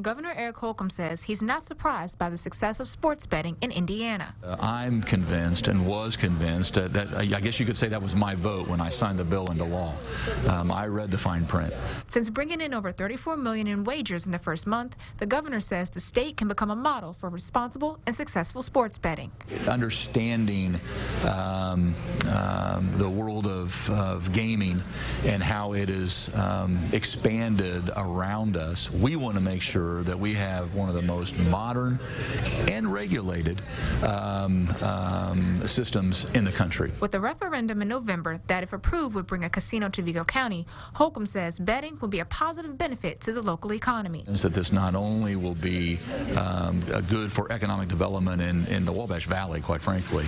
Governor Eric Holcomb says he's not surprised by the success of sports betting in Indiana. I'm convinced and was convinced that I guess you could say that was my vote when I signed the bill into law. I read the fine print. Since bringing in over $34 million in wagers in the first month, the governor says the state can become a model for responsible and successful sports betting. Understanding the world of gaming and how it is expanded around us, we want to make sure that we have one of the most modern and regulated systems in the country. With a referendum in November that, if approved, would bring a casino to Vigo County, Holcomb says betting will be a positive benefit to the local economy. That this not only will be good for economic development in the Wabash Valley, quite frankly,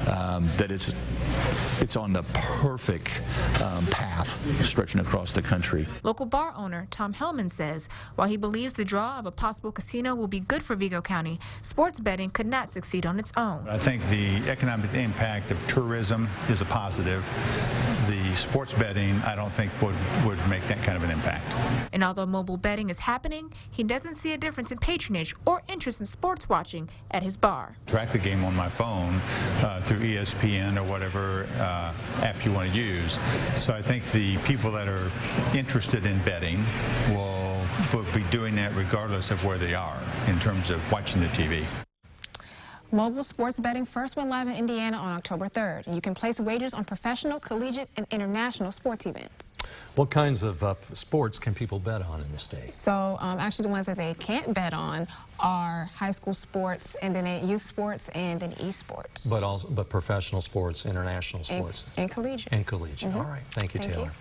that it's on the perfect path stretching across the country. Local bar owner Tom Hellman says while he believes the draw of a possible casino will be good for Vigo County, sports betting could not succeed on its own. I think the economic impact of tourism is a positive. The sports betting, I don't think would make that kind of an impact. And although mobile betting is happening, he doesn't see a difference in patronage or interest in sports watching at his bar. Track the game on my phone through ESPN or whatever app you want to use. So I think the people that are interested in betting will be doing that regardless of where they are in terms of watching the TV. Mobile sports betting first went live in Indiana on October 3rd. And you can place wagers on professional, collegiate, and international sports events. What kinds of sports can people bet on in the state? So actually the ones that they can't bet on are high school sports, and then youth sports, and then esports. But professional sports, international sports. And collegiate. And collegiate. All right. Thank you, Taylor.